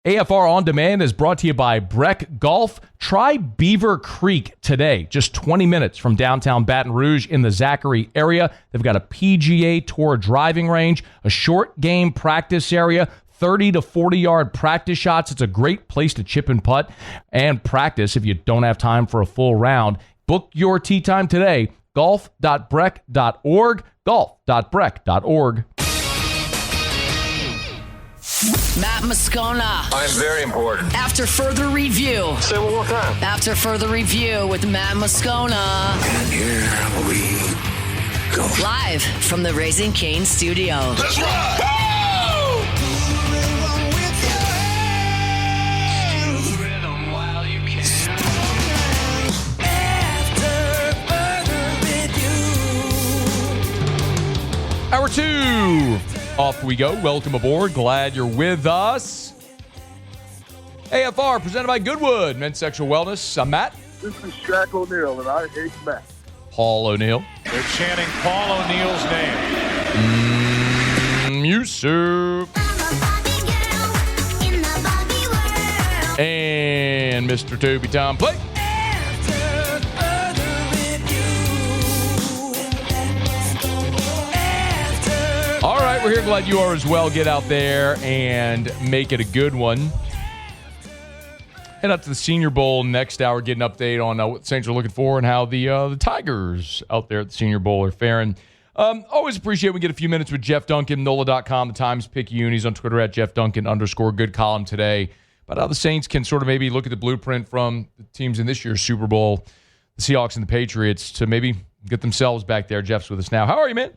AFR On Demand is brought to you by Breck Golf. Try Beaver Creek today, just 20 minutes from downtown Baton Rouge in the Zachary area. They've got a PGA Tour driving range, a short game practice area, 30 to 40-yard practice shots. It's a great place to chip and putt and practice if you don't have time for a full round. Book your tee time today, golf.breck.org, golf.breck.org. Matt Moscona. I'm very important. After further review. Say it one more time. After further review with Matt Moscona. And here we go. Live from the Raising Cane studio. Let's ride! Hour 2. Off we go. Welcome aboard. Glad you're with us. AFR presented by Goodwood Men's Sexual Wellness. I'm Matt. This is Shaq O'Neal, and I hate Matt. Paul O'Neal. They're chanting Paul O'Neal's name. Yusuf. And Mr. Toby Tom Play. All right, we're here. Glad you are as well. Get out there and make it a good one. Head out to the Senior Bowl next hour. Get an update on what the Saints are looking for and how the Tigers out there at the Senior Bowl are faring. Always appreciate we get a few minutes with Jeff Duncan, NOLA.com, the Times Picayune. He's on Twitter at Jeff Duncan _ good column today about how the Saints can sort of maybe look at the blueprint from the teams in this year's Super Bowl, the Seahawks and the Patriots, to maybe get themselves back there. Jeff's with us now. How are you, man?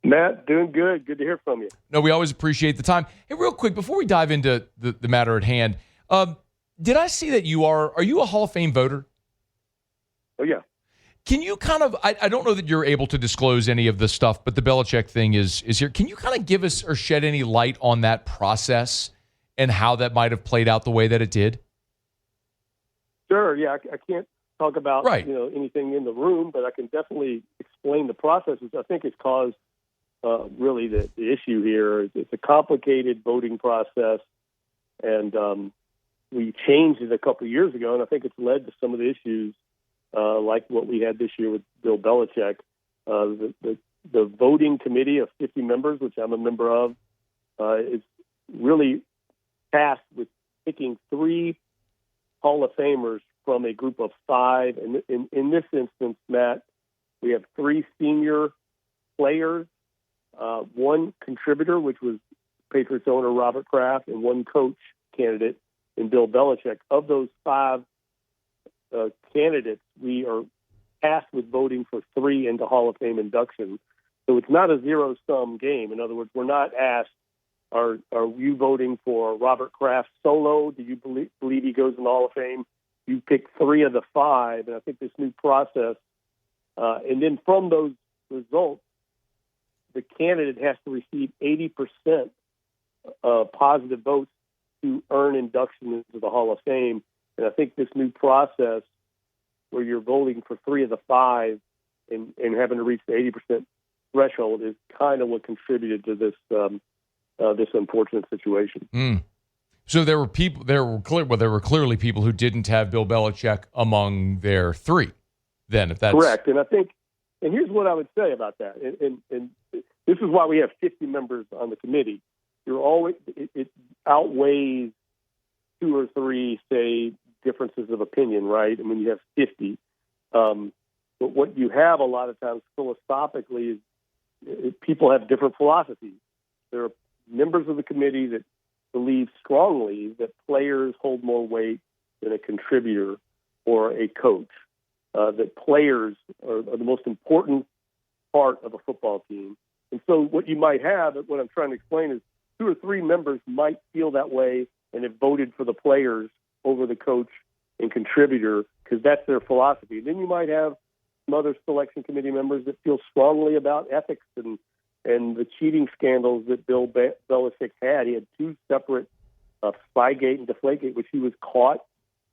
Matt, doing good. Good to hear from you. No, we always appreciate the time. Hey, real quick, before we dive into the matter at hand, did I see that are you a Hall of Fame voter? Oh, yeah. Can you kind of, I don't know that you're able to disclose any of the stuff, but the Belichick thing is here. Can you kind of give us or shed any light on that process and how that might have played out the way that it did? Sure, yeah. I can't talk about right. Anything in the room, but I can definitely explain the process, which I think has caused really the issue here. It's a complicated voting process, and we changed it a couple of years ago, and I think it's led to some of the issues like what we had this year with Bill Belichick. The voting committee of 50 members, which I'm a member of, is really tasked with picking 3 Hall of Famers from a group of 5. And in this instance, Matt, we have 3 senior players, 1 contributor, which was Patriots owner Robert Kraft, and 1 coach candidate in Bill Belichick. Of those 5 candidates, we are tasked with voting for 3 into Hall of Fame induction. So it's not a zero-sum game. In other words, we're not asked, are you voting for Robert Kraft solo? Do you believe he goes in the Hall of Fame? You pick 3 of the 5, and I think this new process, and then from those results, the candidate has to receive 80% positive votes to earn induction into the Hall of Fame. And I think this new process where you're voting for 3 of the 5 and having to reach the 80% threshold is kind of what contributed to this this unfortunate situation. Mm. So there were clearly people who didn't have Bill Belichick among their 3. Then, if that's correct, and I think, and here's what I would say about that, and this is why we have 50 members on the committee. It outweighs 2 or 3, say, differences of opinion, right? And when you have 50, but what you have a lot of times philosophically is people have different philosophies. There are members of the committee that believe strongly that players hold more weight than a contributor or a coach, that players are the most important part of a football team. And so what you might have, what I'm trying to explain is 2 or 3 members might feel that way and have voted for the players over the coach and contributor because that's their philosophy. Then you might have some other selection committee members that feel strongly about ethics and the cheating scandals that Bill Belichick had. He had 2 separate Spygate and Deflategate, which he was caught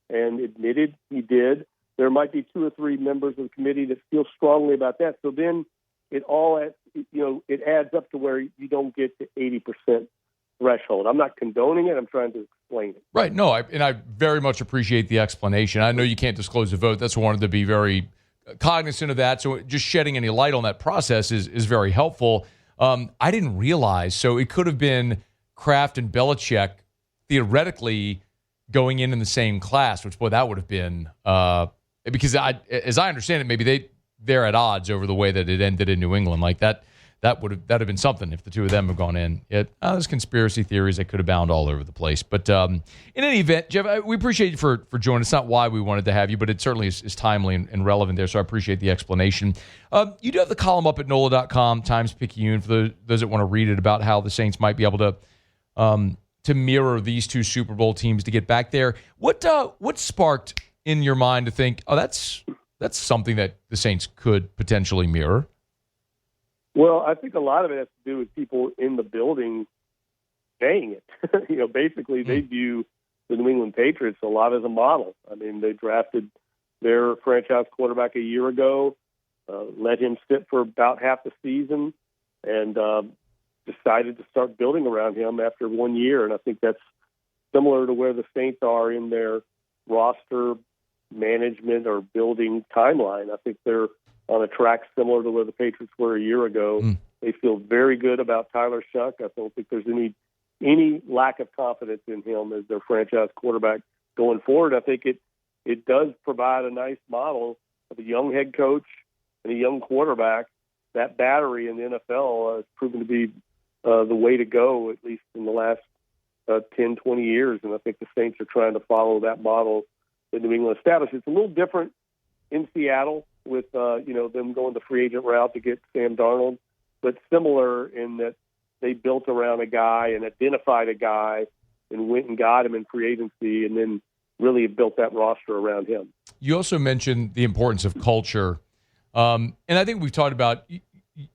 and admitted he did. There might be 2 or 3 members of the committee that feel strongly about that. So then it all, it adds up to where you don't get to 80% threshold. I'm not condoning it. I'm trying to explain it. Right. No, I very much appreciate the explanation. I know you can't disclose the vote. That's why I wanted to be very cognizant of that. So just shedding any light on that process is very helpful. I didn't realize. So it could have been Kraft and Belichick theoretically going in the same class, which, boy, that would have been because as I understand it, maybe they're at odds over the way that it ended in New England. Like that would have been something if the two of them have gone in. There's conspiracy theories that could have bound all over the place. But in any event, Jeff, we appreciate you for joining. It's not why we wanted to have you, but it certainly is timely and relevant there, so I appreciate the explanation. You do have the column up at NOLA.com, Times-Picayune, for those that want to read it, about how the Saints might be able to mirror these two Super Bowl teams to get back there. What sparked in your mind to think, that's something that the Saints could potentially mirror? Well, I think a lot of it has to do with people in the building saying it. Basically they view the New England Patriots a lot as a model. I mean, they drafted their franchise quarterback a year ago, let him sit for about half the season, and decided to start building around him after 1 year. And I think that's similar to where the Saints are in their roster management or building timeline. I think they're on a track similar to where the Patriots were a year ago. They feel very good about Tyler Shuck. I don't think there's any lack of confidence in him as their franchise quarterback going forward. I think it does provide a nice model of a young head coach and a young quarterback. That battery in the NFL has proven to be the way to go, at least in the last 10, 20 years. And I think the Saints are trying to follow that model that New England established. It's a little different in Seattle with them going the free agent route to get Sam Darnold, but similar in that they built around a guy and identified a guy and went and got him in free agency, and then really built that roster around him. You also mentioned the importance of culture, and I think we've talked about.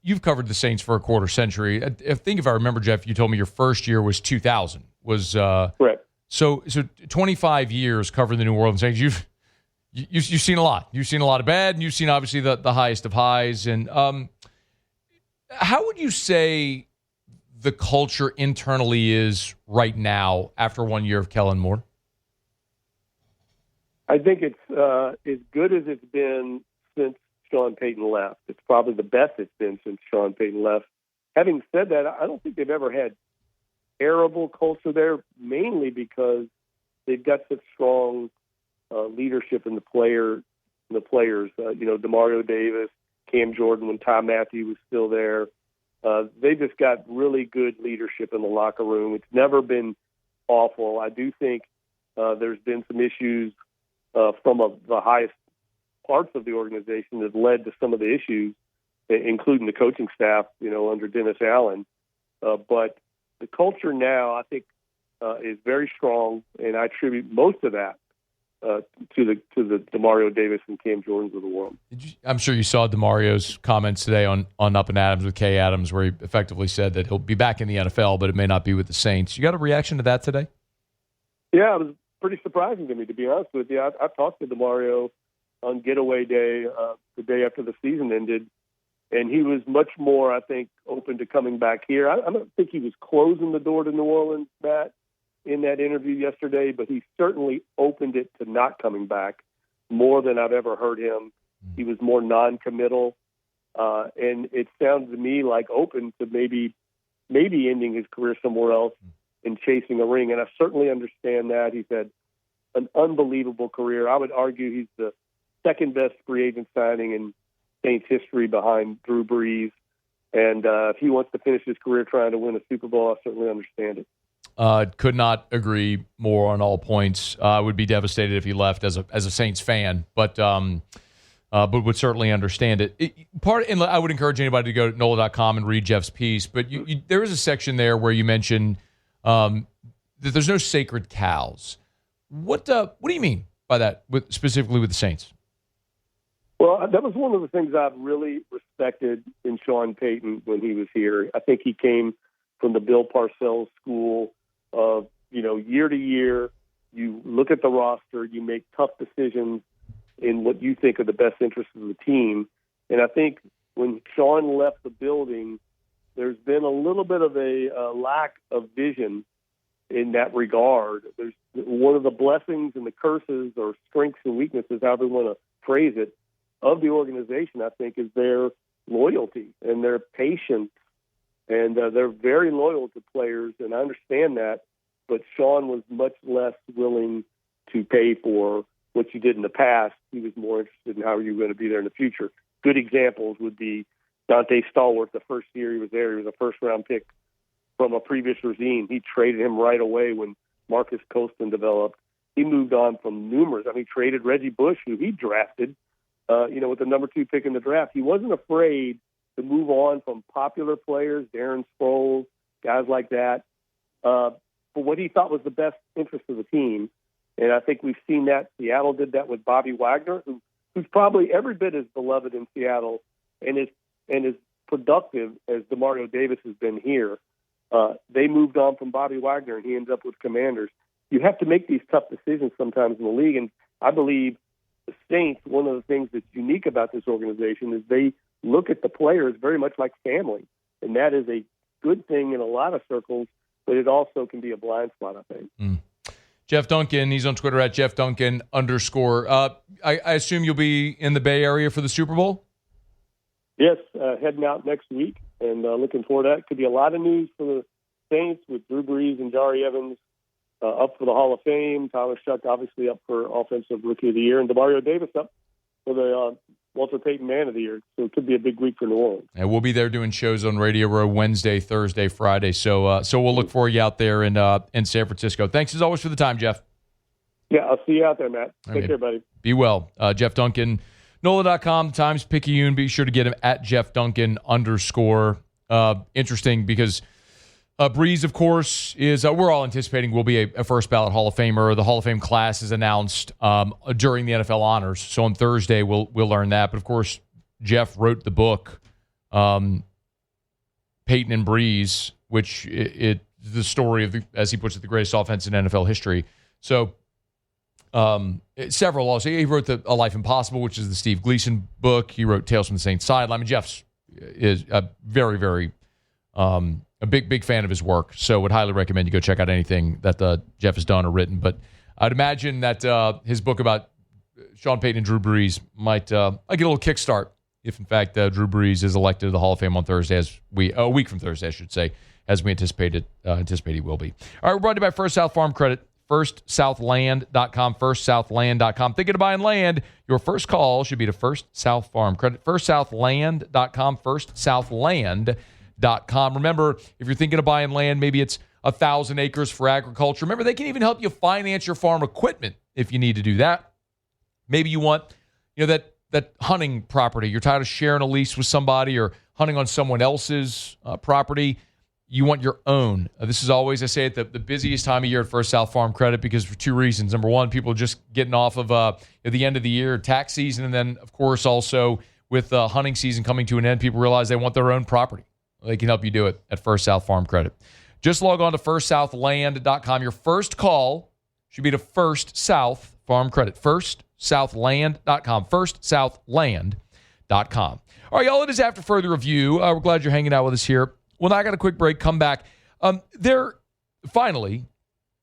You've covered the Saints for a quarter century. I think if I remember, Jeff, you told me your first year was 2000. Correct. So 25 years covering the New Orleans Saints. You've seen a lot. You've seen a lot of bad, and you've seen obviously the highest of highs. And how would you say the culture internally is right now after 1 year of Kellen Moore? I think it's as good as it's been since Sean Payton left. It's probably the best it's been since Sean Payton left. Having said that, I don't think they've ever had terrible culture there, mainly because they've got such strong leadership in the players. DeMario Davis, Cam Jordan, when Tom Matthew was still there. They just got really good leadership in the locker room. It's never been awful. I do think there's been some issues from the highest parts of the organization that led to some of the issues, including the coaching staff, under Dennis Allen. But the culture now, I think, is very strong, and I attribute most of that to the DeMario Davis and Cam Jordans of the world. I'm sure you saw DeMario's comments today on Up and Adams with Kay Adams, where he effectively said that he'll be back in the NFL, but it may not be with the Saints. You got a reaction to that today? Yeah, it was pretty surprising to me, to be honest with you. I talked to DeMario on getaway day, the day after the season ended, and he was much more, I think, open to coming back here. I don't think he was closing the door to New Orleans, Matt, in that interview yesterday, but he certainly opened it to not coming back more than I've ever heard him. He was more non-committal, and it sounded to me like open to maybe ending his career somewhere else and chasing a ring, and I certainly understand that. He's had an unbelievable career. I would argue he's the second best free agent signing in Saints history behind Drew Brees, and if he wants to finish his career trying to win a Super Bowl, I certainly understand it. Could not agree more on all points. I would be devastated if he left as a Saints fan, but would certainly understand it. And I would encourage anybody to go to NOLA.com and read Jeff's piece. But there is a section there where you mention that there's no sacred cows. What do you mean by that, specifically with the Saints? Well, that was one of the things I've really respected in Sean Payton when he was here. I think he came from the Bill Parcells school of, year to year, you look at the roster, you make tough decisions in what you think are the best interests of the team. And I think when Sean left the building, there's been a little bit of a lack of vision in that regard. There's one of the blessings and the curses, or strengths and weaknesses, however you want to phrase it, of the organization, I think, is their loyalty and their patience. And they're very loyal to players, and I understand that. But Sean was much less willing to pay for what you did in the past. He was more interested in how you're going to be there in the future. Good examples would be Dante Stallworth. The first year he was there, he was a first-round pick from a previous regime. He traded him right away when Marcus Colston developed. He moved on from numerous. I mean, he traded Reggie Bush, who he drafted, with the number 2 pick in the draft. He wasn't afraid to move on from popular players, Darren Sproles, guys like that, for what he thought was the best interest of the team. And I think we've seen that. Seattle did that with Bobby Wagner, who's probably every bit as beloved in Seattle and is productive as DeMario Davis has been here. They moved on from Bobby Wagner, and he ended up with Commanders. You have to make these tough decisions sometimes in the league, and I believe the Saints, one of the things that's unique about this organization is they look at the players very much like family, and that is a good thing in a lot of circles, but it also can be a blind spot, I think. Jeff Duncan, he's on Twitter at Jeff Duncan _. I assume you'll be in the Bay Area for the Super Bowl? Yes, heading out next week, and looking forward to that. Could be a lot of news for the Saints with Drew Brees and Jari Evans up for the Hall of Fame. Tyler Shuck obviously up for Offensive Rookie of the Year, and DeMario Davis up for the Walter Payton Man of the Year. So it could be a big week for New Orleans. And we'll be there doing shows on Radio Row Wednesday, Thursday, Friday. So we'll look for you out there in San Francisco. Thanks as always for the time, Jeff. Yeah, I'll see you out there, Matt. Take care, buddy. Be well. Jeff Duncan, NOLA.com, Times Picayune. Be sure to get him at Jeff Duncan _. Interesting because Breeze, of course, is we're all anticipating will be a first ballot Hall of Famer. The Hall of Fame class is announced during the NFL honors. So on Thursday, we'll learn that. But of course, Jeff wrote the book, Peyton and Breeze, which the story of as he puts it, the greatest offense in NFL history. So several also. He wrote A Life Impossible, which is the Steve Gleason book. He wrote Tales from the Saints Sideline. I mean, Jeff's is a very, very a big fan of his work, so would highly recommend you go check out anything that Jeff has done or written. But I'd imagine that his book about Sean Payton and Drew Brees might get a little kickstart if, in fact, Drew Brees is elected to the Hall of Fame on Thursday, a week from Thursday, I should say, as we anticipate he will be. All right, we're brought to you by First South Farm Credit, firstsouthland.com, firstsouthland.com. Thinking of buying land? Your first call should be to First South Farm Credit, firstsouthland.com, firstsouthland.com. Remember, if you're thinking of buying land, maybe it's 1,000 acres for agriculture. Remember, they can even help you finance your farm equipment if you need to do that. Maybe you want, that hunting property. You're tired of sharing a lease with somebody or hunting on someone else's property. You want your own. This is always, I say it, the busiest time of year at First South Farm Credit because for two reasons. Number one, people are just getting off of at the end of the year, tax season, and then, of course, also with hunting season coming to an end, people realize they want their own property. They can help you do it at First South Farm Credit. Just log on to firstsouthland.com. Your first call should be to First South Farm Credit. Firstsouthland.com. Firstsouthland.com. All right, y'all, it is After Further Review. We're glad you're hanging out with us here. Well, now I got a quick break. Come back. There finally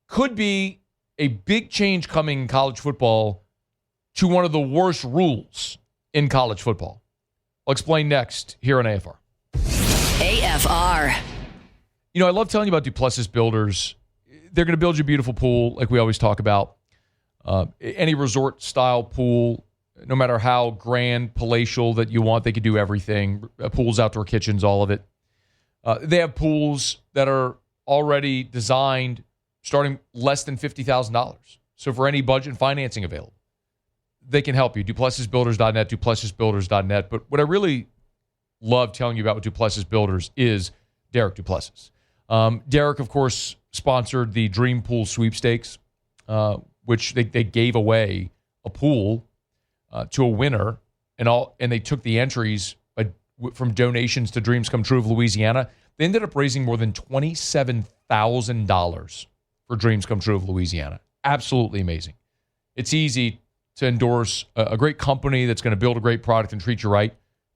could be a big change coming in college football to one of the worst rules in college football. I'll explain next here on AFR. AFR. I love telling you about Duplessis Builders. They're going to build you a beautiful pool like we always talk about. Any resort-style pool, no matter how grand, palatial that you want, they could do everything. Pools, outdoor kitchens, all of it. They have pools that are already designed starting less than $50,000. So for any budget financing available, they can help you. DuplessisBuilders.net, DuplessisBuilders.net. But what I really love telling you about with Duplessis Builders is Derek Duplessis. Derek, of course, sponsored the Dream Pool Sweepstakes, which they gave away a pool to a winner, and they took the entries from donations to Dreams Come True of Louisiana. They ended up raising more than $27,000 for Dreams Come True of Louisiana. Absolutely amazing. It's easy to endorse a great company that's going to build a great product and treat you right.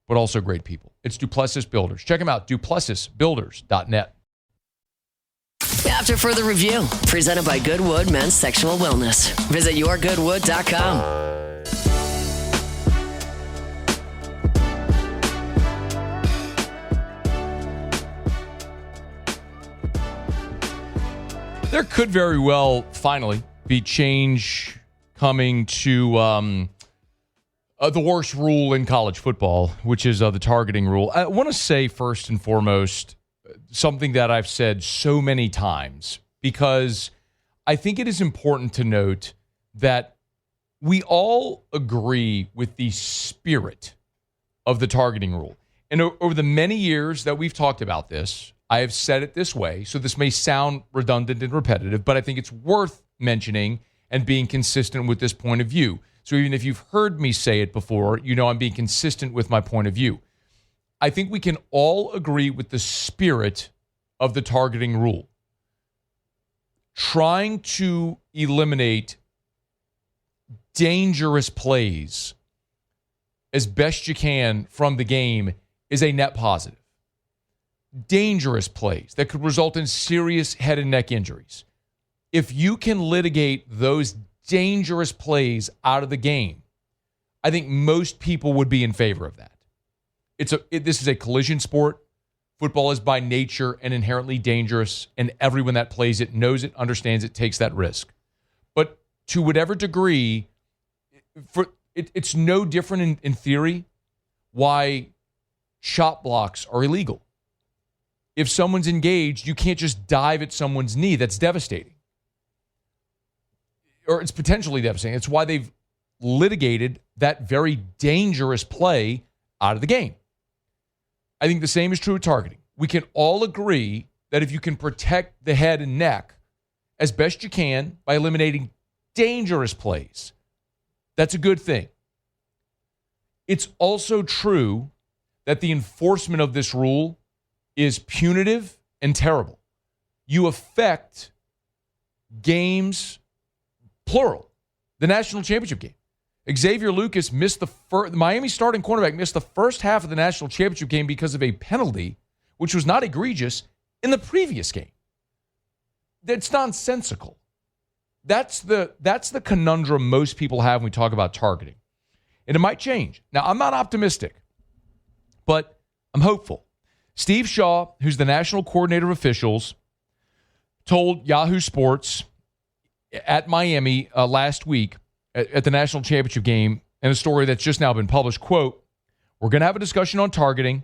but also great people. It's Duplessis Builders. Check them out, duplessisbuilders.net. After further review, presented by Goodwood Men's Sexual Wellness. Visit yourgoodwood.com. There could very well finally be change coming to the worst rule in college football, which is the targeting rule. I want to say first and foremost something that I've said so many times, because I think it is important to note that we all agree with the spirit of the targeting rule. And over the many years that we've talked about this, I have said it this way, so this may sound redundant and repetitive, but I think it's worth mentioning and being consistent with this point of view. So even if you've heard me say it before, you know I'm being consistent with my point of view. I think we can all agree with the spirit of the targeting rule. Trying to eliminate dangerous plays as best you can from the game is a net positive. Dangerous plays that could result in serious head and neck injuries. If you can litigate those dangerous plays out of the game, I think most people would be in favor of that. This is a collision sport. Football is by nature and inherently dangerous, and everyone that plays it knows it, understands it, takes that risk. But to whatever degree, it's no different in theory why shot blocks are illegal. If someone's engaged, you can't just dive at someone's knee. That's devastating. Or it's potentially devastating. It's why they've litigated that very dangerous play out of the game. I think the same is true of targeting. We can all agree that if you can protect the head and neck as best you can by eliminating dangerous plays, that's a good thing. It's also true that the enforcement of this rule is punitive and terrible. You affect games, plural, the national championship game. Xavier Lucas missed the Miami starting cornerback missed the first half of the national championship game because of a penalty, which was not egregious, in the previous game. That's nonsensical. That's the conundrum most people have when we talk about targeting. And it might change. Now, I'm not optimistic, but I'm hopeful. Steve Shaw, who's the national coordinator of officials, told Yahoo Sports at Miami last week at the national championship game, in a story that's just now been published, quote, "We're going to have a discussion on targeting.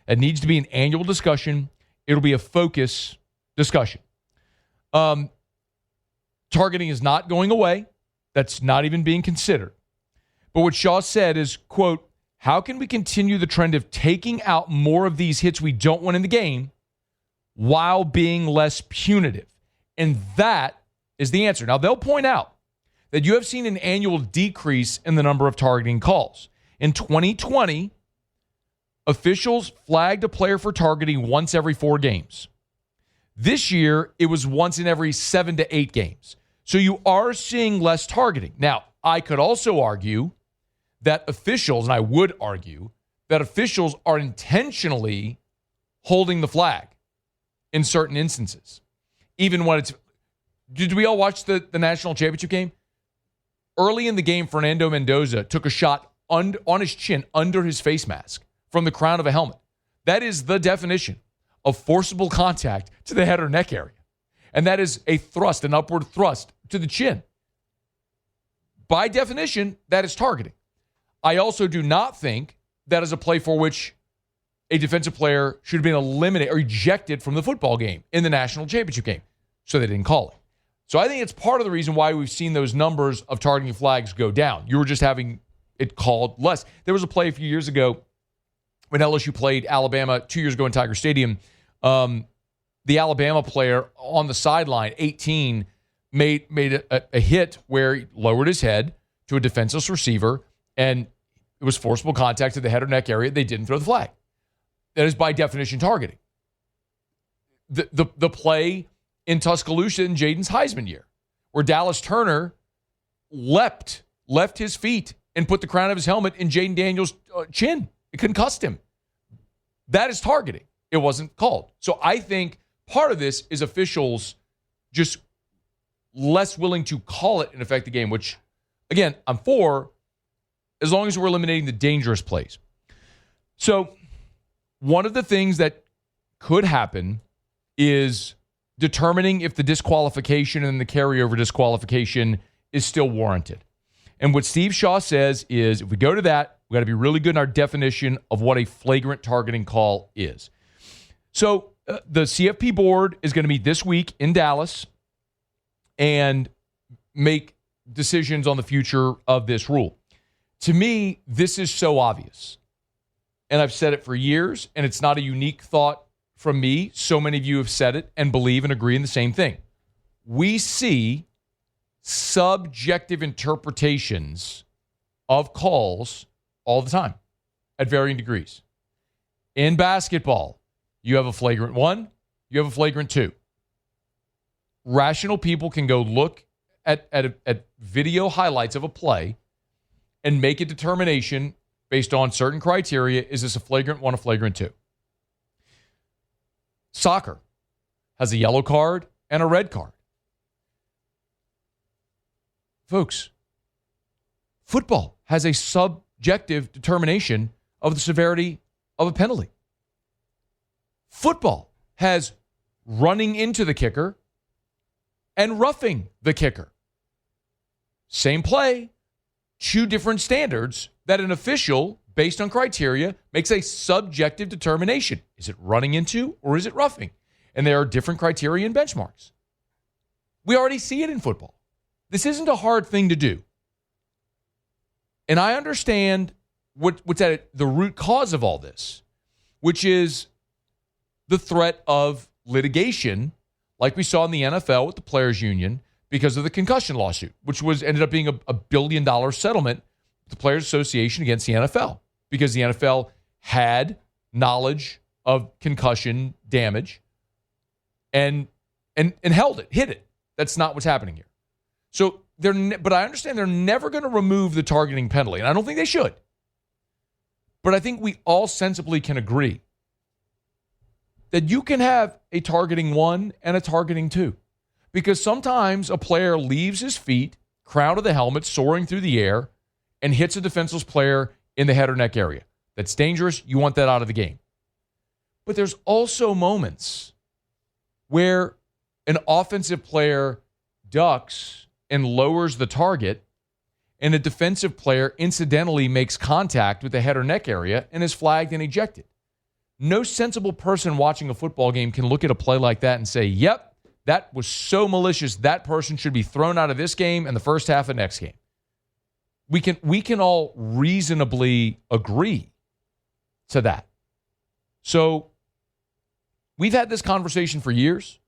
It needs to be an annual discussion. It'll be a focus discussion." Targeting is not going away. That's not even being considered. But what Shaw said is, quote, "How can we continue the trend of taking out more of these hits we don't want in the game while being less punitive?" And that is the answer. Now, they'll point out that you have seen an annual decrease in the number of targeting calls. In 2020, officials flagged a player for targeting once every 4 games. This year, it was once in every 7 to 8 games. So you are seeing less targeting. Now, I could also argue that officials, and I would argue, that officials are intentionally holding the flag in certain instances. Even when it's... Did we all watch the national championship game? Early in the game, Fernando Mendoza took a shot on his chin under his face mask from the crown of a helmet. That is the definition of forcible contact to the head or neck area. And that is a thrust, an upward thrust to the chin. By definition, that is targeting. I also do not think that is a play for which a defensive player should have been eliminated or ejected from the football game in the national championship game. So they didn't call it. So I think it's part of the reason why we've seen those numbers of targeting flags go down. You were just having it called less. There was a play a few years ago when LSU played Alabama 2 years ago in Tiger Stadium. The Alabama player on the sideline, 18, made a hit where he lowered his head to a defenseless receiver, and it was forcible contact to the head or neck area. They didn't throw the flag. That is by definition targeting. The play in Tuscaloosa in Jaden's Heisman year, where Dallas Turner left his feet and put the crown of his helmet in Jaden Daniels' chin. It concussed him. That is targeting. It wasn't called. So I think part of this is officials just less willing to call it and affect the game, which, again, I'm for as long as we're eliminating the dangerous plays. So one of the things that could happen is determining if the disqualification and the carryover disqualification is still warranted. And what Steve Shaw says is if we go to that, we got to be really good in our definition of what a flagrant targeting call is. So the CFP board is going to meet this week in Dallas and make decisions on the future of this rule. To me, this is so obvious. And I've said it for years, and it's not a unique thought from me. So many of you have said it and believe and agree in the same thing. We see subjective interpretations of calls all the time at varying degrees. In basketball, you have a flagrant 1, you have a flagrant 2. Rational people can go look at video highlights of a play and make a determination based on certain criteria. Is this a flagrant 1, a flagrant 2? Soccer has a yellow card and a red card. Folks, football has a subjective determination of the severity of a penalty. Football has running into the kicker and roughing the kicker. Same play, 2 different standards that an official, based on criteria, makes a subjective determination. Is it running into or is it roughing? And there are different criteria and benchmarks. We already see it in football. This isn't a hard thing to do. And I understand what's at the root cause of all this, which is the threat of litigation, like we saw in the NFL with the Players Union because of the concussion lawsuit, which ended up being a $1 billion settlement with the Players Association against the NFL because the NFL had knowledge of concussion damage and held it, hid it. That's not what's happening here. So but I understand they're never going to remove the targeting penalty, and I don't think they should. But I think we all sensibly can agree that you can have a targeting 1 and a targeting 2. Because sometimes a player leaves his feet, crown of the helmet, soaring through the air, and hits a defenseless player in the head or neck area. That's dangerous. You want that out of the game. But there's also moments where an offensive player ducks and lowers the target, and a defensive player incidentally makes contact with the head or neck area and is flagged and ejected. No sensible person watching a football game can look at a play like that and say, yep, that was so malicious, that person should be thrown out of this game and the first half of next game. We can all reasonably agree to that. So we've had this conversation for years.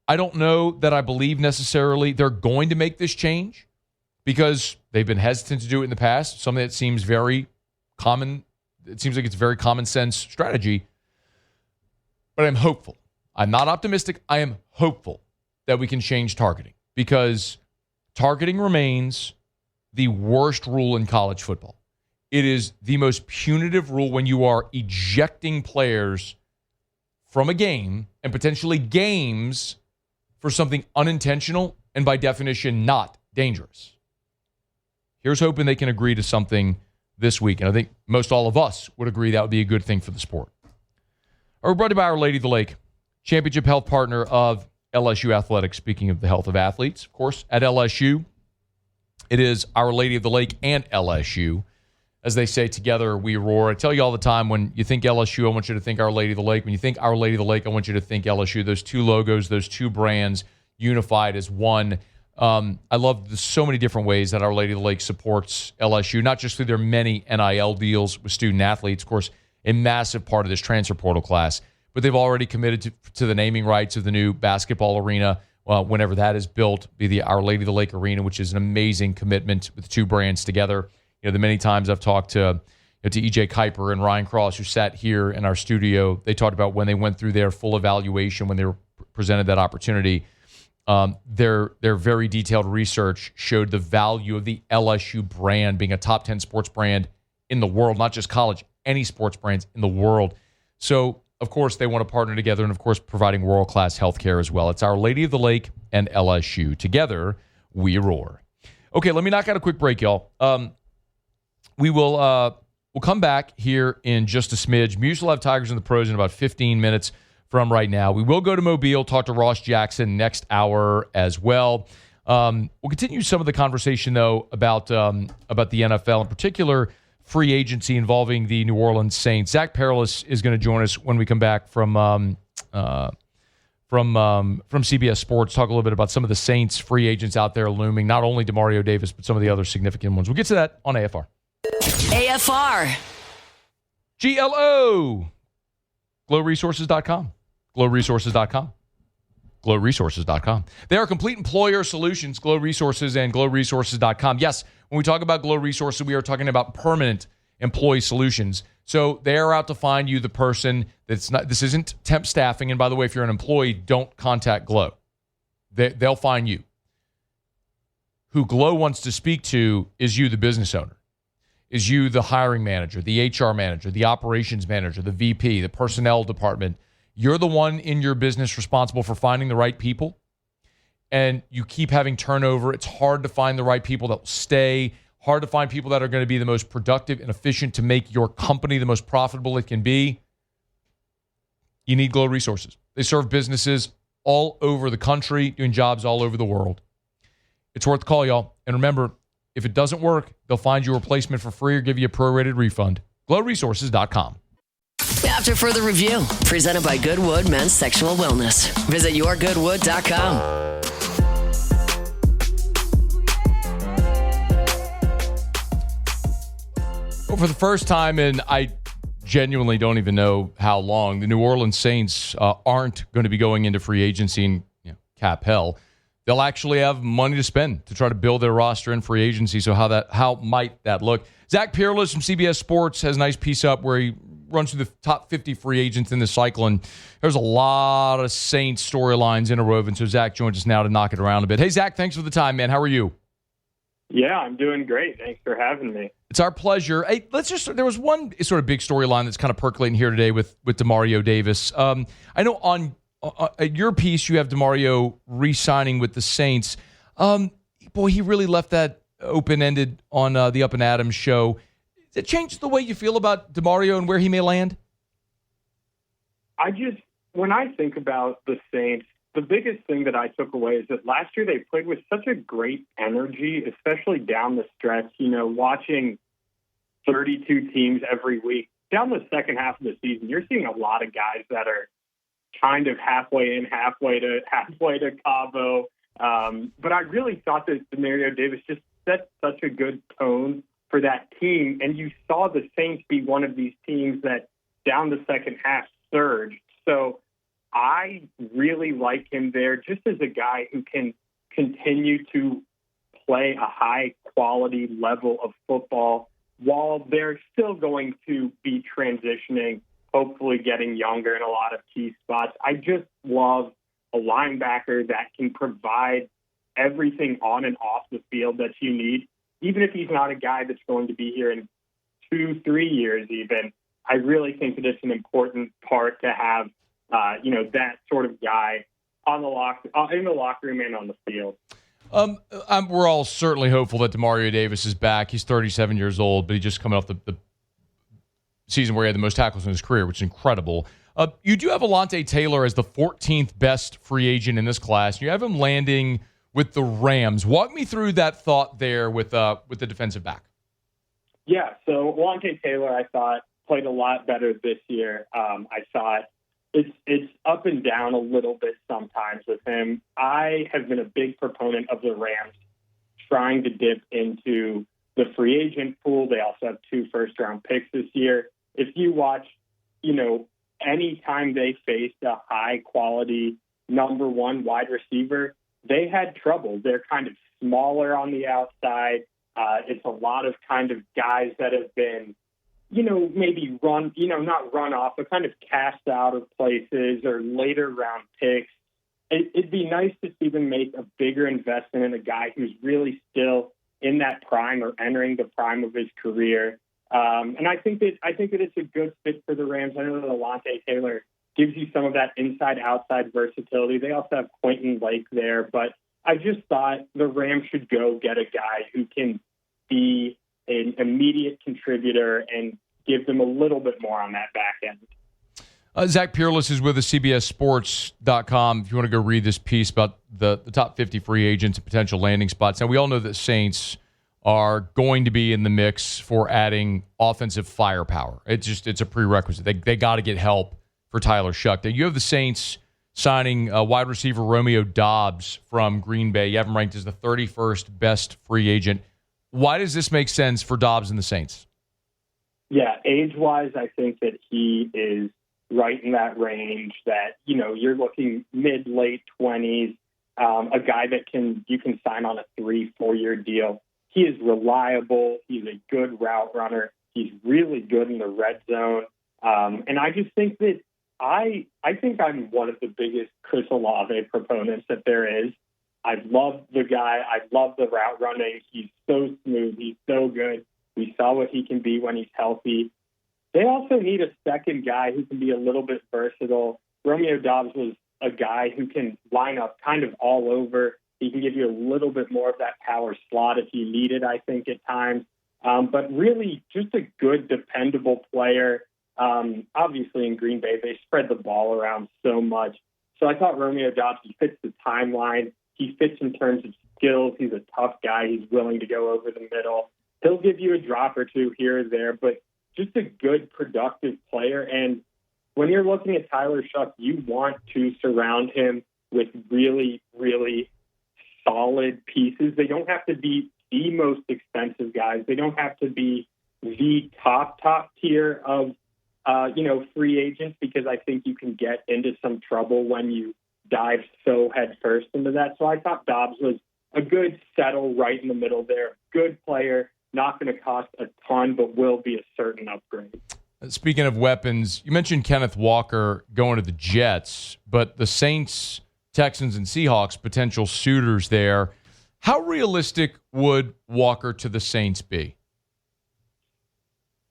I don't know that I believe necessarily they're going to make this change because they've been hesitant to do it in the past. Something that seems very common. It seems like it's a very common sense strategy. But I'm hopeful. I'm not optimistic. I am hopeful that we can change targeting because targeting remains the worst rule in college football. It is the most punitive rule when you are ejecting players from a game and potentially games for something unintentional and by definition not dangerous. Here's hoping they can agree to something this week. And I think most all of us would agree that would be a good thing for the sport. We're brought to you by Our Lady of the Lake, championship health partner of LSU Athletics. Speaking of the health of athletes, of course, at LSU, it is Our Lady of the Lake and LSU. As they say, together we roar. I tell you all the time, when you think LSU, I want you to think Our Lady of the Lake. When you think Our Lady of the Lake, I want you to think LSU. Those 2 logos, those 2 brands unified as one. I love so many different ways that Our Lady of the Lake supports LSU, not just through their many NIL deals with student athletes, of course, a massive part of this transfer portal class, but they've already committed to the naming rights of the new basketball arena whenever that is built, be the Our Lady of the Lake Arena, which is an amazing commitment with the 2 brands together. You know, the many times I've talked to EJ Kuiper and Ryan Cross, who sat here in our studio, they talked about when they went through their full evaluation, when they were presented that opportunity. Their very detailed research showed the value of the LSU brand being a top 10 sports brand in the world, not just college, any sports brands in the world. So, of course, they want to partner together and, of course, providing world-class healthcare as well. It's Our Lady of the Lake and LSU. Together, we roar. Okay, let me knock out a quick break, y'all. We'll come back here in just a smidge. Muse will have Tigers and the Pros in about 15 minutes from right now. We will go to Mobile, talk to Ross Jackson next hour as well. We'll continue some of the conversation, though, about the NFL, in particular free agency involving the New Orleans Saints. Zach Perilous is going to join us when we come back from CBS Sports, talk a little bit about some of the Saints free agents out there looming, not only DeMario Davis, but some of the other significant ones. We'll get to that on AFR. AFR. GLO. GlowResources.com. GlowResources.com. GlowResources.com. They are complete employer solutions, Glow Resources and GlowResources.com. Yes, when we talk about Glow Resources, we are talking about permanent employee solutions. So they are out to find you the person that's not, this isn't temp staffing. And by the way, if you're an employee, don't contact Glow. They'll find you. Who Glow wants to speak to is you, the business owner. Is you, the hiring manager, the HR manager, the operations manager, the VP, the personnel department. You're the one in your business responsible for finding the right people. And you keep having turnover. It's hard to find the right people that will stay. Hard to find people that are going to be the most productive and efficient to make your company the most profitable it can be. You need Glow Resources. They serve businesses all over the country, doing jobs all over the world. It's worth the call, y'all. And remember, if it doesn't work, they'll find you a replacement for free or give you a prorated refund. GlowResources.com. After further review, presented by Goodwood Men's Sexual Wellness. Visit yourgoodwood.com. Well, for the first time, and I genuinely don't even know how long, the New Orleans Saints aren't going to be going into free agency and cap hell. They'll actually have money to spend to try to build their roster in free agency. So how might that look? Zach Perilous from CBS Sports has a nice piece up where he runs through the top 50 free agents in this cycle, and there's a lot of Saints storylines interwoven. So Zach joins us now to knock it around a bit. Hey, Zach, thanks for the time, man. How are you? Yeah, I'm doing great. Thanks for having me. It's our pleasure. Hey, there was one sort of big storyline that's kind of percolating here today with DeMario Davis. I know on your piece, you have DeMario re-signing with the Saints. Boy, he really left that open-ended on the Up and Adams show. Does it change the way you feel about DeMario and where he may land? When I think about the Saints, the biggest thing that I took away is that last year they played with such a great energy, especially down the stretch, watching 32 teams every week. Down the second half of the season, you're seeing a lot of guys that are kind of halfway in, halfway to Cabo. But I really thought that DeMario Davis just set such a good tone for that team. And you saw the Saints be one of these teams that down the second half surged. So I really like him there just as a guy who can continue to play a high quality level of football while they're still going to be transitioning, hopefully getting younger in a lot of key spots. I just love a linebacker that can provide everything on and off the field that you need, even if he's not a guy that's going to be here in 2-3 years even. I really think that it's an important part to have, that sort of guy in the locker room and on the field. We're all certainly hopeful that DeMario Davis is back. He's 37 years old, but he's just coming off the season where he had the most tackles in his career, which is incredible. You do have Alontae Taylor as the 14th best free agent in this class. You have him landing with the Rams. Walk me through that thought there with the defensive back. Yeah, so Alontae Taylor, I thought, played a lot better this year. I thought it's up and down a little bit sometimes with him. I have been a big proponent of the Rams trying to dip into the free agent pool. They also have 2 first-round picks this year. If you watch, any time they faced a high-quality number 1 wide receiver, they had trouble. They're kind of smaller on the outside. It's a lot of kind of guys that have been, maybe not run off, but kind of cast out of places or later round picks. It'd be nice to see them make a bigger investment in a guy who's really still in that prime or entering the prime of his career. And I think that it's a good fit for the Rams. I know that Alontae Taylor gives you some of that inside-outside versatility. They also have Quentin Lake there, but I just thought the Rams should go get a guy who can be an immediate contributor and give them a little bit more on that back end. Zach Peerless is with us, CBSSports.com. If you want to go read this piece about the top 50 free agents and potential landing spots. Now, we all know that Saints are going to be in the mix for adding offensive firepower. It's a prerequisite. They got to get help for Tyler Shuck. Now, you have the Saints signing wide receiver Romeo Doubs from Green Bay. You have him ranked as the 31st best free agent. Why does this make sense for Doubs and the Saints? Yeah, age-wise, I think that he is right in that range that, you're looking mid-late 20s, a guy that you can sign on a 3-4 year deal. He is reliable. He's a good route runner. He's really good in the red zone. And I just think that I think I'm one of the biggest Chris Olave proponents that there is. I love the guy. I love the route running. He's so smooth. He's so good. We saw what he can be when he's healthy. They also need a second guy who can be a little bit versatile. Romeo Doubs was a guy who can line up kind of all over. He can give you a little bit more of that power slot if you need it, I think, at times. But really just a good, dependable player. Obviously, in Green Bay, they spread the ball around so much. So I thought Romeo Doubs, he fits the timeline. He fits in terms of skills. He's a tough guy. He's willing to go over the middle. He'll give you a drop or two here or there, but just a good, productive player. And when you're looking at Tyler Shuck, you want to surround him with really, really solid pieces. They don't have to be the most expensive guys. They don't have to be the top tier of, free agents, because I think you can get into some trouble when you dive so headfirst into that. So I thought Doubs was a good settle right in the middle there. Good player, not going to cost a ton, but will be a certain upgrade. Speaking of weapons, you mentioned Kenneth Walker going to the Jets, but the Saints, Texans, and Seahawks, potential suitors there. How realistic would Walker to the Saints be?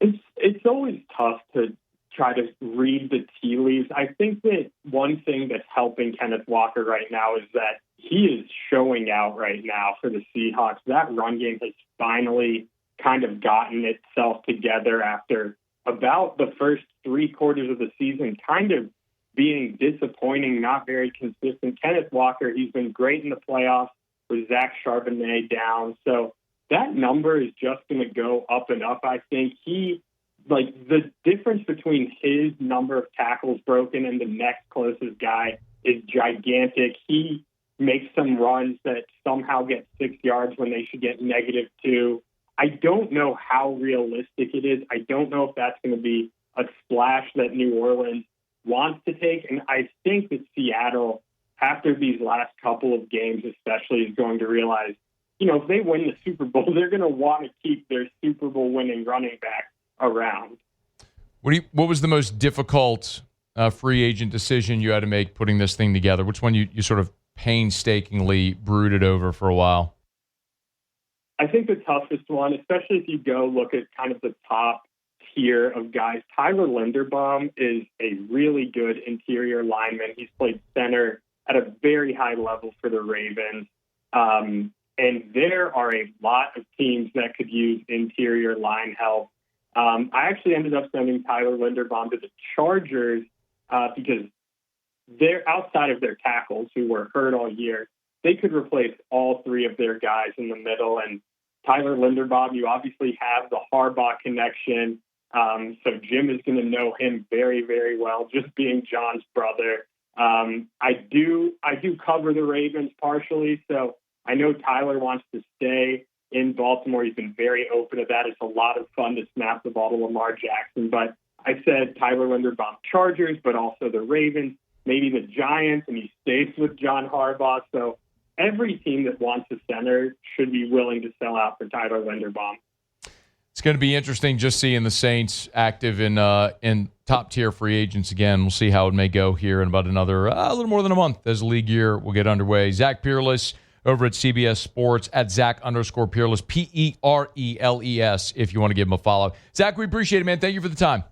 It's always tough to try to read the tea leaves. I think that one thing that's helping Kenneth Walker right now is that he is showing out right now for the Seahawks. That run game has finally kind of gotten itself together after about the first 3 quarters of the season kind of being disappointing, not very consistent. Kenneth Walker, he's been great in the playoffs with Zach Charbonnet down. So that number is just going to go up and up. I think the difference between his number of tackles broken and the next closest guy is gigantic. He makes some runs that somehow get 6 yards when they should get -2. I don't know how realistic it is. I don't know if that's going to be a splash that New Orleans wants to take. And I think that Seattle, after these last couple of games especially, is going to realize, if they win the Super Bowl, they're going to want to keep their Super Bowl winning running back around. What was the most difficult free agent decision you had to make putting this thing together? Which one you sort of painstakingly brooded over for a while? I think the toughest one, especially if you go look at kind of the top tier of guys, Tyler Linderbaum is a really good interior lineman. He's played center at a very high level for the Ravens. And there are a lot of teams that could use interior line help. I actually ended up sending Tyler Linderbaum to the Chargers because they're outside of their tackles who were hurt all year. They could replace all 3 of their guys in the middle. And Tyler Linderbaum, you obviously have the Harbaugh connection. So Jim is going to know him very, very well, just being John's brother. I do cover the Ravens partially, so I know Tyler wants to stay in Baltimore. He's been very open to that. It's a lot of fun to snap the ball to Lamar Jackson. But I said Tyler Linderbaum Chargers, but also the Ravens, maybe the Giants, and he stays with John Harbaugh. So every team that wants a center should be willing to sell out for Tyler Linderbaum. It's going to be interesting just seeing the Saints active in top-tier free agents again. We'll see how it may go here in about another a little more than a month as the league year will get underway. Zach Peerless over at CBS Sports at Zach_Peerless, Pereles, if you want to give him a follow. Zach, we appreciate it, man. Thank you for the time.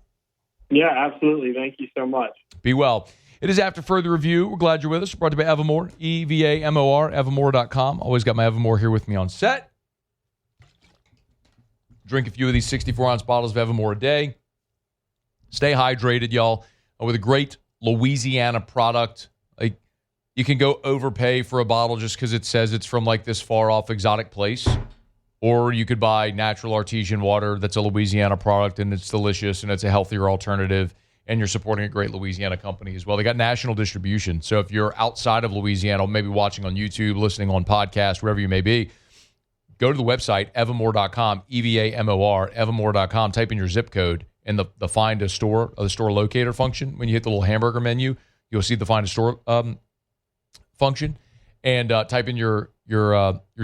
Yeah, absolutely. Thank you so much. Be well. It is After Further Review. We're glad you're with us. Brought to you by Evamore, EVAMOR, Evamore.com. Always got my Evamore here with me on set. Drink a few of these 64-ounce bottles of Evamore a day. Stay hydrated, y'all, with a great Louisiana product. Like, you can go overpay for a bottle just because it says it's from like this far-off exotic place. Or you could buy natural artesian water that's a Louisiana product, and it's delicious, and it's a healthier alternative. And you're supporting a great Louisiana company as well. They got national distribution. So if you're outside of Louisiana, maybe watching on YouTube, listening on podcasts, wherever you may be, go to the website, evamore.com, EVAMOR, evamore.com, type in your zip code, and the find a store, or the store locator function. When you hit the little hamburger menu, you'll see the find a store function, and type in your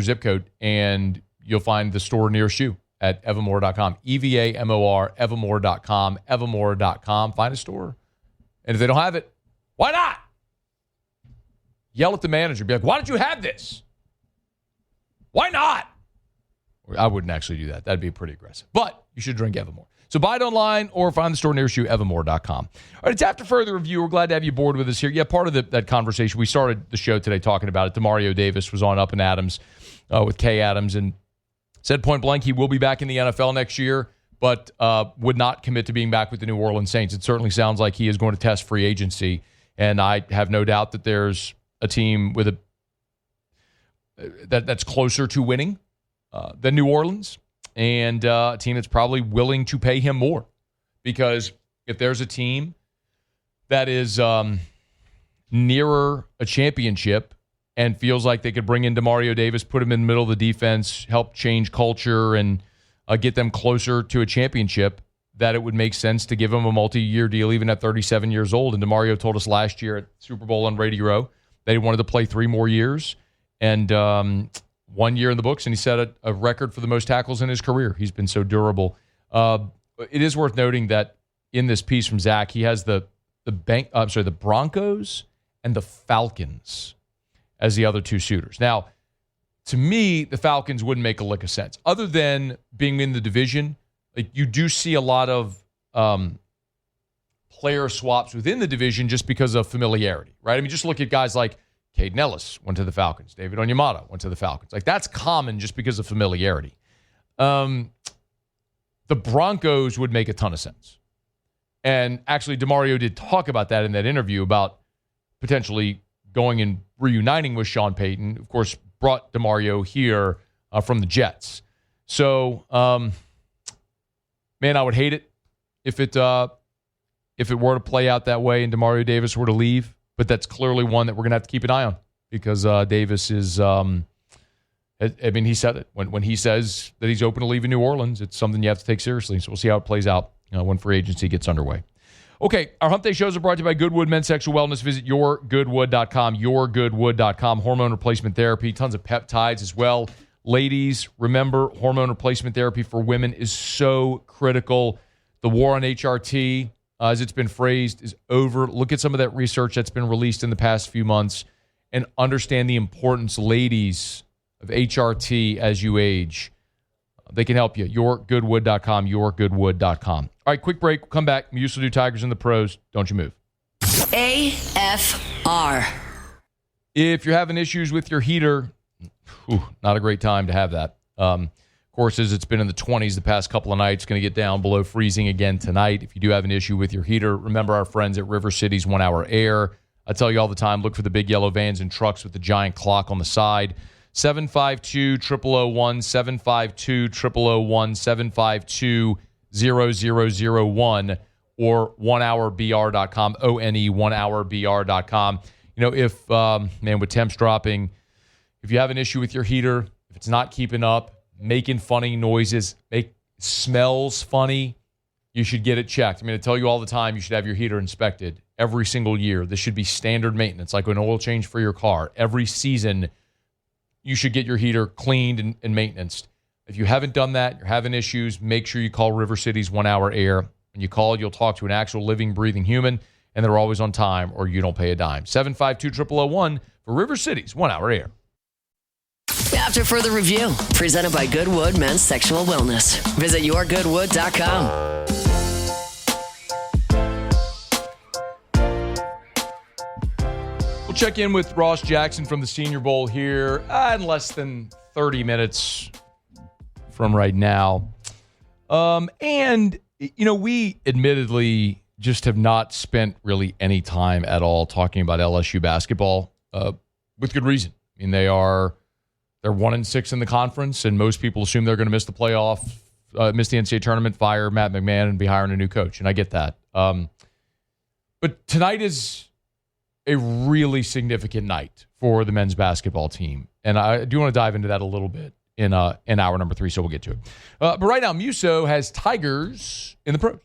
zip code, and you'll find the store nearest you at evamore.com, EVAMOR, evamore.com, evamore.com. Find a store. And if they don't have it, why not? Yell at the manager. Be like, why don't you have this? Why not? I wouldn't actually do that. That'd be pretty aggressive. But you should drink Evamore. So buy it online or find the store nearest you, evamore.com. All right, it's After Further Review. We're glad to have you aboard with us here. Yeah, part of that conversation, we started the show today talking about it. DeMario Davis was on Up and Adams with Kay Adams, and said point blank he will be back in the NFL next year, but would not commit to being back with the New Orleans Saints. It certainly sounds like he is going to test free agency, and I have no doubt that there's a team with that's closer to winning than New Orleans, and a team that's probably willing to pay him more. Because if there's a team that is nearer a championship and feels like they could bring in DeMario Davis, put him in the middle of the defense, help change culture, and get them closer to a championship, that it would make sense to give him a multi-year deal even at 37 years old. And DeMario told us last year at Super Bowl on Radio Row that he wanted to play 3 more years, and 1 year in the books, and he set a record for the most tackles in his career. He's been so durable. It is worth noting that in this piece from Zach, he has the Broncos and the Falcons as the other 2 suitors. Now, to me, the Falcons wouldn't make a lick of sense. Other than being in the division, like, you do see a lot of player swaps within the division just because of familiarity, right? I mean, just look at guys like Caden Ellis went to the Falcons. David Onyemata went to the Falcons. Like, that's common just because of familiarity. The Broncos would make a ton of sense. And actually, DeMario did talk about that in that interview about potentially going and reuniting with Sean Payton. Of course, brought DeMario here from the Jets. So, man, I would hate it if it were to play out that way and DeMario Davis were to leave. But that's clearly one that we're going to have to keep an eye on, because Davis is, I mean, he said it. When he says that he's open to leaving New Orleans, it's something you have to take seriously. So we'll see how it plays out when free agency gets underway. Okay, our Hump Day shows are brought to you by Goodwood Men's Sexual Wellness. Visit yourgoodwood.com, yourgoodwood.com. Hormone replacement therapy, tons of peptides as well. Ladies, remember, hormone replacement therapy for women is so critical. The war on HRT, as it's been phrased, is over. Look at some of that research that's been released in the past few months and understand the importance, ladies, of HRT as you age. They can help you. Yourgoodwood.com, yourgoodwood.com. All right, quick break. We'll come back. We usually do Tigers and the Pros. Don't you move. AFR. If you're having issues with your heater, not a great time to have that. Of course, as it's been in the 20s the past couple of nights, going to get down below freezing again tonight. If you do have an issue with your heater, remember our friends at River City's 1 Hour Air. I tell you all the time, look for the big yellow vans and trucks with the giant clock on the side. 752-0001, 752-0001, 752-0001, or 1hourbr.com, ONE, 1hourbr.com. You know, if, with temps dropping, if you have an issue with your heater, if it's not keeping up, making funny noises, smells funny, you should get it checked. I tell you all the time, you should have your heater inspected every single year. This should be standard maintenance, like an oil change for your car. Every season, you should get your heater cleaned and maintenanced. If you haven't done that, you're having issues, make sure you call River City's 1 Hour Air. When you call, you'll talk to an actual living, breathing human, and they're always on time, or you don't pay a dime. 752-0001 for River City's 1 Hour Air. After further review, presented by Goodwood Men's Sexual Wellness. Visit yourgoodwood.com. We'll check in with Ross Jackson from the Senior Bowl here in less than 30 minutes from right now. And, we admittedly just have not spent really any time at all talking about LSU basketball with good reason. I mean, they're 1-6 in the conference, and most people assume they're going to miss the playoff, miss the NCAA tournament, fire Matt McMahon, and be hiring a new coach. And I get that. But tonight is a really significant night for the men's basketball team. And I do want to dive into that a little bit in hour number 3, so we'll get to it. But right now, Muso has Tigers in the pros.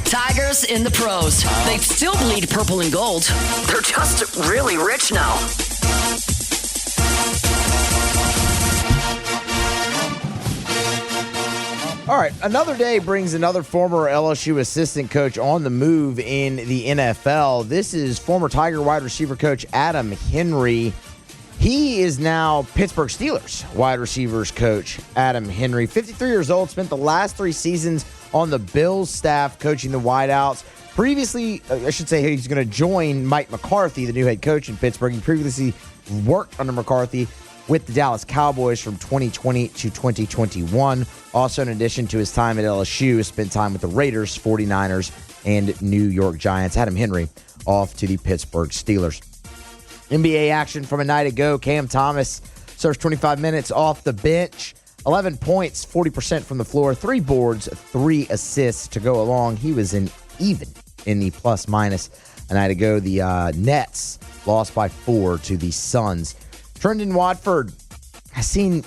Tigers in the pros. They still bleed purple and gold. They're just really rich now. All right, another day brings another former LSU assistant coach on the move in the NFL. This is former Tiger wide receiver coach Adam Henry. He is now Pittsburgh Steelers wide receivers coach Adam Henry. 53 years old, spent the last 3 seasons on the Bills staff coaching the wideouts. Previously, I should say he's going to join Mike McCarthy, the new head coach in Pittsburgh. He previously worked under McCarthy with the Dallas Cowboys from 2020 to 2021. Also, in addition to his time at LSU, spent time with the Raiders, 49ers, and New York Giants. Adam Henry off to the Pittsburgh Steelers. NBA action from a night ago. Cam Thomas serves 25 minutes off the bench. 11 points, 40% from the floor, 3 boards, 3 assists to go along. He was even in the plus-minus a night ago. The Nets lost by 4 to the Suns. Trendon Watford has seen,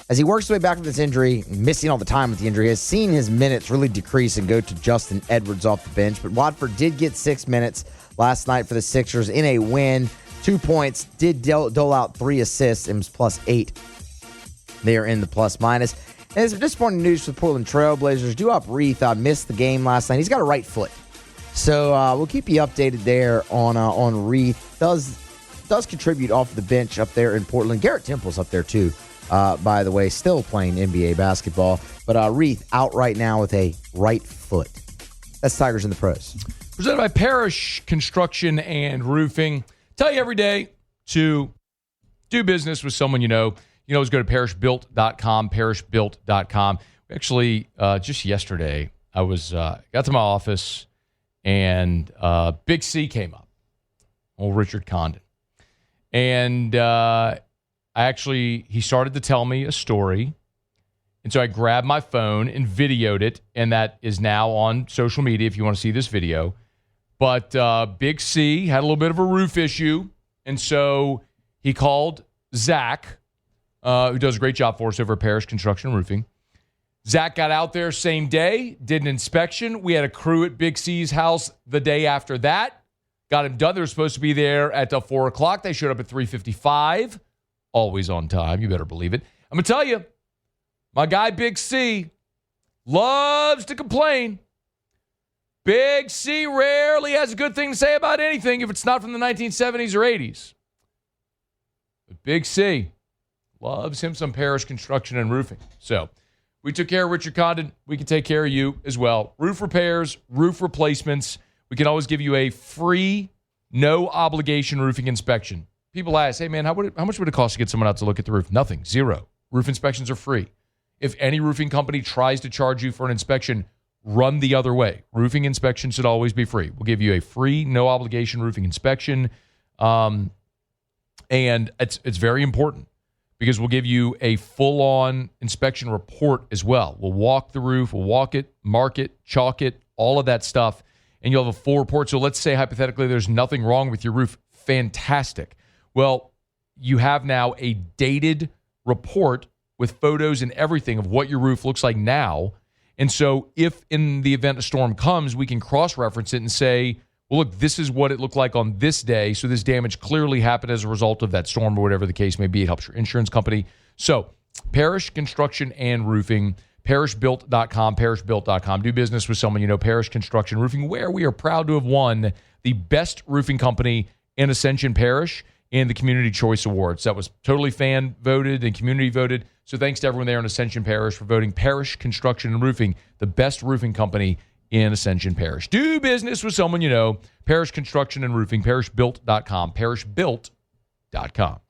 as he works his way back from this injury, missing all the time with the injury, has seen his minutes really decrease and go to Justin Edwards off the bench. But Watford did get 6 minutes last night for the Sixers in a win. 2 points, did dole out 3 assists, and was +8. They are in the plus-minus. And it's disappointing news for the Portland Trailblazers. Duop Reith missed the game last night. He's got a right foot. So we'll keep you updated there on Reith. Does contribute off the bench up there in Portland. Garrett Temple's up there too, by the way, still playing NBA basketball. But Reith out right now with a right foot. That's Tigers in the pros. Presented by Parrish Construction and Roofing. Tell you every day to do business with someone you know. You know, always go to parishbuilt.com, parishbuilt.com. Actually, just yesterday, I got to my office, and Big C came up, old Richard Condon. And he started to tell me a story. And so I grabbed my phone and videoed it, and that is now on social media if you want to see this video. But Big C had a little bit of a roof issue, and so he called Zach, who does a great job for us over at Parrish Construction and Roofing. Zach got out there same day, did an inspection. We had a crew at Big C's house the day after that. Got him done. They were supposed to be there at 4 o'clock. They showed up at 3:55. Always on time. You better believe it. I'm going to tell you, my guy Big C loves to complain. Big C rarely has a good thing to say about anything if it's not from the 1970s or 80s. But Big C loves him some Parrish Construction and Roofing. So we took care of Richard Condon. We can take care of you as well. Roof repairs, roof replacements. We can always give you a free, no-obligation roofing inspection. People ask, hey, man, how much would it cost to get someone out to look at the roof? Nothing. 0. Roof inspections are free. If any roofing company tries to charge you for an inspection, run the other way. Roofing inspection should always be free. We'll give you a free, no-obligation roofing inspection. And it's very important because we'll give you a full-on inspection report as well. We'll walk the roof, we'll walk it, mark it, chalk it, all of that stuff, and you'll have a full report. So let's say, hypothetically, there's nothing wrong with your roof. Fantastic. Well, you have now a dated report with photos and everything of what your roof looks like now. And so if in the event a storm comes, we can cross-reference it and say, well, look, this is what it looked like on this day. So this damage clearly happened as a result of that storm or whatever the case may be. It helps your insurance company. So Parrish Construction and Roofing, parishbuilt.com, parishbuilt.com. Do business with someone you know, Parrish Construction Roofing, where we are proud to have won the best roofing company in Ascension Parish. in the Community Choice Awards. That was totally fan voted and community voted. So thanks to everyone there in Ascension Parish for voting Parish Construction and Roofing the best roofing company in Ascension Parish. Do business with someone you know. Parish Construction and Roofing, parishbuilt.com, parishbuilt.com.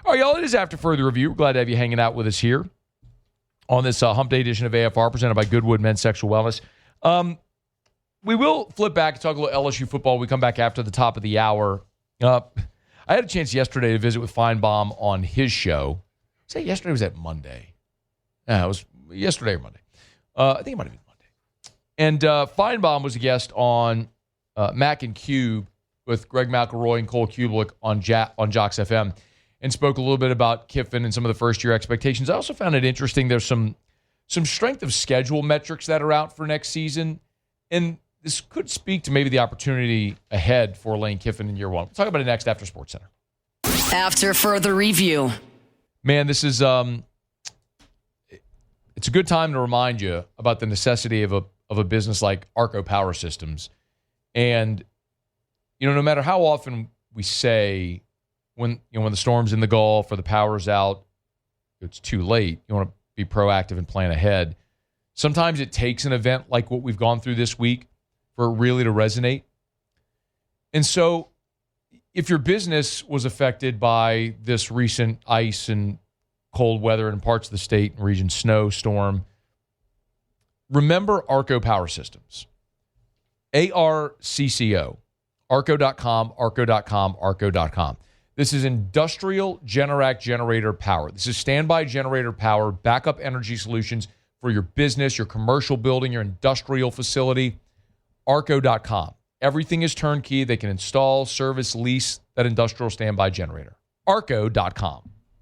All right, y'all, it is After Further Review. We're glad to have you hanging out with us here on this Hump Day edition of AFR presented by Goodwood Men's Sexual Wellness. We will flip back and talk a little LSU football. We come back after the top of the hour. I had a chance yesterday to visit with Feinbaum on his show. Say yesterday was that Monday. It was yesterday or Monday. I think it might have been Monday. And Feinbaum was a guest on Mac and Cube with Greg McElroy and Cole Kubelik on Jocks FM and spoke a little bit about Kiffin and some of the first-year expectations. I also found it interesting. There's some strength of schedule metrics that are out for next season, and this could speak to maybe the opportunity ahead for Lane Kiffin in year one. We'll talk about it next after SportsCenter. After Further Review. Man, this is it's a good time to remind you about the necessity of a business like Arco Power Systems. And no matter how often we say when the storm's in the Gulf or the power's out, it's too late. You want to be proactive and plan ahead. Sometimes it takes an event like what we've gone through this week for it really to resonate. And so if your business was affected by this recent ice and cold weather in parts of the state and region, snowstorm, remember Arco Power Systems. ARCCO. Arco.com, Arco.com, Arco.com. This is industrial Generac generator power. This is standby generator power, backup energy solutions for your business, your commercial building, your industrial facility. Arco.com. Everything is turnkey. They can install, service, lease that industrial standby generator. Arco.com.